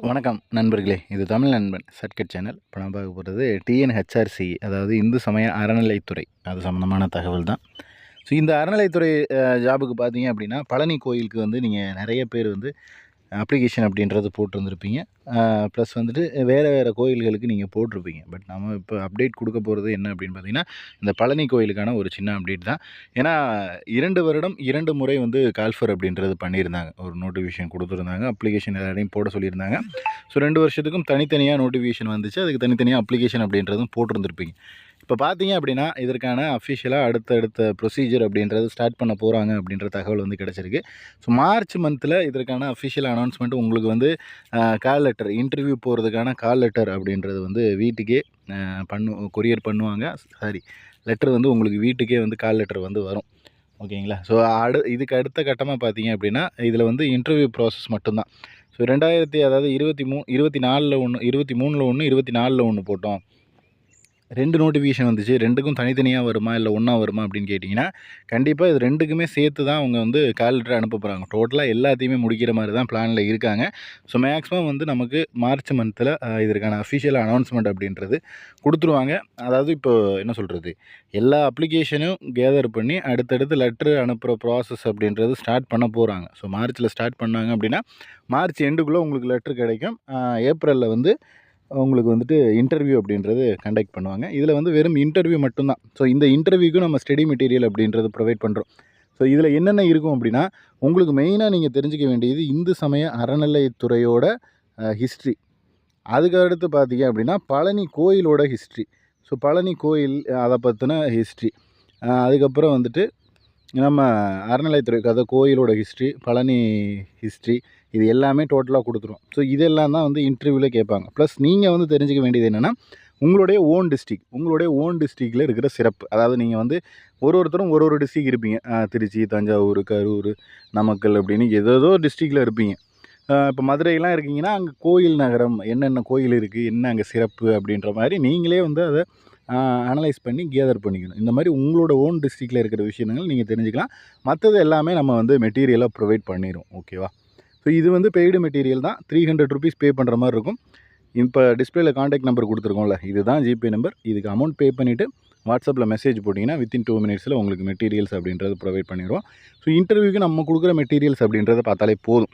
வணக்கம் நண்பர்களே, இது தமிழ் நண்பன் சர்ட்கட் சேனல். இப்போ நான் பார்க்க போகிறது டிஎன்ஹெச்ஆர்சி, அதாவது இந்து சமய அறநிலைத்துறை, அது சம்மந்தமான தகவல் தான். ஸோ இந்த அறநிலைத்துறை ஜாபுக்கு பார்த்தீங்க அப்படின்னா, பழனி கோயிலுக்கு வந்து நீங்கள் நிறைய பேர் வந்து அப்ளிகேஷன் அப்படின்றது போட்டிருந்துருப்பீங்க. ப்ளஸ் வந்துட்டு வேறு கோயில்களுக்கு நீங்கள் போட்டிருப்பீங்க. பட் நம்ம இப்போ அப்டேட் கொடுக்க போகிறது என்ன அப்படின்னு பார்த்தீங்கன்னா, இந்த பழனி கோயிலுக்கான ஒரு சின்ன அப்டேட் தான். ஏன்னா 2 வருடம் 2 முறை வந்து கால்ஃபர் அப்படின்றது பண்ணியிருந்தாங்க. ஒரு நோட்டிஃபிகேஷன் கொடுத்துருந்தாங்க. அப்ளிகேஷன் எல்லாரையும் போட சொல்லியிருந்தாங்க. ஸோ 2 வருஷத்துக்கும் தனித்தனியாக நோட்டிஃபிகேஷன் வந்துச்சு. அதுக்கு தனித்தனியாக அப்ளிகேஷன் அப்படின்றதும் போட்டிருந்துருப்பீங்க. இப்போ பார்த்தீங்க அப்படின்னா, இதற்கான அஃபிஷியலாக அடுத்த ப்ரொசீஜர் அப்படின்றது ஸ்டார்ட் பண்ண போகிறாங்க அப்படின்ற தகவல் வந்து கிடச்சிருக்கு. ஸோ மார்ச் மந்தில் இதற்கான அஃபிஷியல் அனௌன்ஸ்மெண்ட் உங்களுக்கு வந்து கால் லெட்டர், இன்டர்வியூ போகிறதுக்கான கால் லெட்டர் அப்படின்றது வந்து வீட்டுக்கே கொரியர் பண்ணுவாங்க. லெட்டர் வந்து உங்களுக்கு வீட்டுக்கே வந்து கால் லெட்டர் வந்து வரும். ஓகேங்களா? ஸோ இதுக்கு அடுத்த கட்டமாக பார்த்தீங்க அப்படின்னா, இதில் வந்து இன்டர்வியூ ப்ராசஸ் மட்டும்தான். ஸோ 24ல் ஒன்று, 23ல் ஒன்று, 24ல் ஒன்று போட்டோம். 2 நோட்டிஃபிகேஷன் வந்துச்சு. 2க்கும் தனித்தனியாக வருமா, இல்லை ஒன்றா வருமா அப்படின்னு கேட்டிங்கன்னா, கண்டிப்பாக இது 2க்குமே சேர்த்து தான் அவங்க வந்து கால் லெட்டர் அனுப்ப போகிறாங்க. டோட்டலாக எல்லாத்தையுமே முடிக்கிற மாதிரி தான் பிளானில் இருக்காங்க. ஸோ மேக்ஸிமம் வந்து நமக்கு மார்ச் மந்தில் இதற்கான அஃபிஷியல் அனௌன்ஸ்மெண்ட் அப்படின்றது கொடுத்துருவாங்க. அதாவது இப்போ என்ன சொல்கிறது, எல்லா அப்ளிகேஷனும் கேதர் பண்ணி அடுத்தடுத்து லெட்ரு அனுப்புகிற ப்ராசஸ் அப்படின்றது ஸ்டார்ட் பண்ண போகிறாங்க. ஸோ மார்ச்சில் ஸ்டார்ட் பண்ணாங்க அப்படின்னா, மார்ச் எண்டுக்குள்ளே உங்களுக்கு லெட்ரு கிடைக்கும். ஏப்ரலில் வந்து உங்களுக்கு வந்துட்டு இன்டர்வியூ அப்படின்றது கண்டக்ட் பண்ணுவாங்க. இதில் வந்து வெறும் இன்டர்வியூ மட்டும்தான். ஸோ இந்த இன்டர்வியூக்கும் நம்ம ஸ்டடி மெட்டீரியல் அப்படின்றது ப்ரொவைட் பண்ணுறோம். ஸோ இதில் என்னென்ன இருக்கும் அப்படின்னா, உங்களுக்கு மெயினாக நீங்கள் தெரிஞ்சிக்க வேண்டியது இந்து சமய அறநிலையத்துறையோட ஹிஸ்ட்ரி. அதுக்கு அடுத்து பார்த்தீங்க அப்படின்னா, பழனி கோயிலோட ஹிஸ்ட்ரி. ஸோ பழனி கோயில் அதை பற்றின ஹிஸ்ட்ரி. அதுக்கப்புறம் வந்துட்டு நம்ம அறநிலையத்துறை, அதாவது கோயிலோட ஹிஸ்ட்ரி, பழனி ஹிஸ்ட்ரி, இது எல்லாமே டோட்டலாக கொடுத்துரும். ஸோ இதெல்லாம் தான் வந்து இன்டர்வியூவில் கேட்பாங்க. ப்ளஸ் நீங்கள் வந்து தெரிஞ்சுக்க வேண்டியது என்னென்னா, உங்களுடைய ஓன் டிஸ்ட்ரிக்டில் இருக்கிற சிறப்பு. அதாவது நீங்கள் வந்து ஒருத்தரும் ஒரு டிஸ்ட்ரிக் இருப்பீங்க. திருச்சி, தஞ்சாவூர், கரூர், நாமக்கல் அப்படின்னு ஏதேதோ டிஸ்ட்ரிக்டில் இருப்பீங்க. இப்போ மதுரையெல்லாம் இருக்கீங்கன்னா, அங்கே கோயில் நகரம், என்னென்ன கோயில் இருக்குது, என்ன அங்கே சிறப்பு அப்படின்ற மாதிரி நீங்களே வந்து அதை அனலைஸ் பண்ணி கேதர் பண்ணிக்கணும். இந்த மாதிரி உங்களோட ஓன் டிஸ்ட்ரிக்டில் இருக்கிற விஷயங்கள் நீங்கள் தெரிஞ்சுக்கலாம். மற்றது எல்லாமே நம்ம வந்து மெட்டீரியலாக ப்ரொவைட் பண்ணிடும். ஓகேவா? ஸோ இது வந்து பெய்டு மெட்டீரியல் தான். 300 ருபீஸ் பே பண்ணுற மாதிரி இருக்கும். இப்போ டிஸ்பிளேயில் காண்டாக்ட் நம்பர் கொடுத்துருக்கோம்ல, இதுதான் ஜிபே நம்பர். இதுக்கு அமௌண்ட் பே பண்ணிவிட்டு வாட்ஸ்அப்பில் மெசேஜ் போட்டிங்கன்னா வித்தின் 2 மினிட்ஸில் உங்களுக்கு மெட்டீரியல்ஸ் அப்படின்றது ப்ரொவைட் பண்ணிடுவோம். ஸோ இன்டர்வியூக்கு நம்ம கொடுக்குற மெட்டீரியல்ஸ் அப்படின்றத பார்த்தாலே போதும்.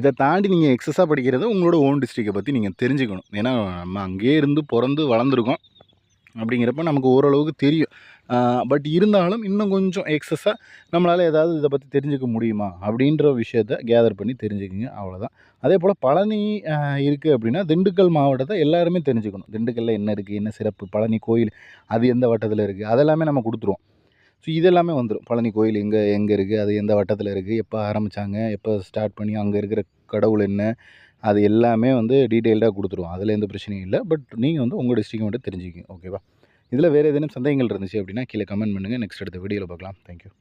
இதை தாண்டி நீங்கள் எக்ஸஸாக படிக்கிறத உங்களோட ஓன் டிஸ்ட்ரிக்டை பற்றி நீங்கள் தெரிஞ்சுக்கணும். ஏன்னா நம்ம அங்கேயே இருந்து பிறந்து வளர்ந்துருக்கோம். அப்படிங்கிறப்ப நமக்கு ஓரளவுக்கு தெரியும். பட் இருந்தாலும் இன்னும் கொஞ்சம் எக்ஸஸாக நம்மளால் ஏதாவது இதை பற்றி தெரிஞ்சுக்க முடியுமா அப்படின்ற விஷயத்த கேதர் பண்ணி தெரிஞ்சுக்குங்க. அவ்வளோதான். அதே போல் பழனி இருக்குது அப்படின்னா, திண்டுக்கல் மாவட்டத்தை எல்லாருமே தெரிஞ்சுக்கணும். திண்டுக்கல்லில் என்ன இருக்குது, என்ன சிறப்பு, பழனி கோயில் அது எந்த வட்டத்தில் இருக்குது, அதெல்லாமே நம்ம கொடுத்துருவோம். ஸோ இதெல்லாமே வந்துடும். பழனி கோயில் எங்கே இருக்குது, அது எந்த வட்டத்தில் இருக்குது, எப்போ ஆரம்பித்தாங்க, எப்போ ஸ்டார்ட் பண்ணி, அங்கே இருக்கிற கடவுள் என்ன, அது எல்லாமே வந்து டீட்டெயில்டாக கொடுத்துருவோம். அதில் எந்த பிரச்சனையும் இல்லை. பட் நீங்கள் வந்து உங்கள் டிஸ்ட்ரிக்ட் மட்டும் தெரிஞ்சுக்கிங்க. ஓகேவா? இதில் வேறு ஏதேனும் சந்தேகங்கள் இருந்துச்சு அப்படின்னா கீழே கமெண்ட் பண்ணுங்கள். நெக்ஸ்ட் அடுத்த வீடியோவில் பார்க்கலாம். தேங்க்யூ.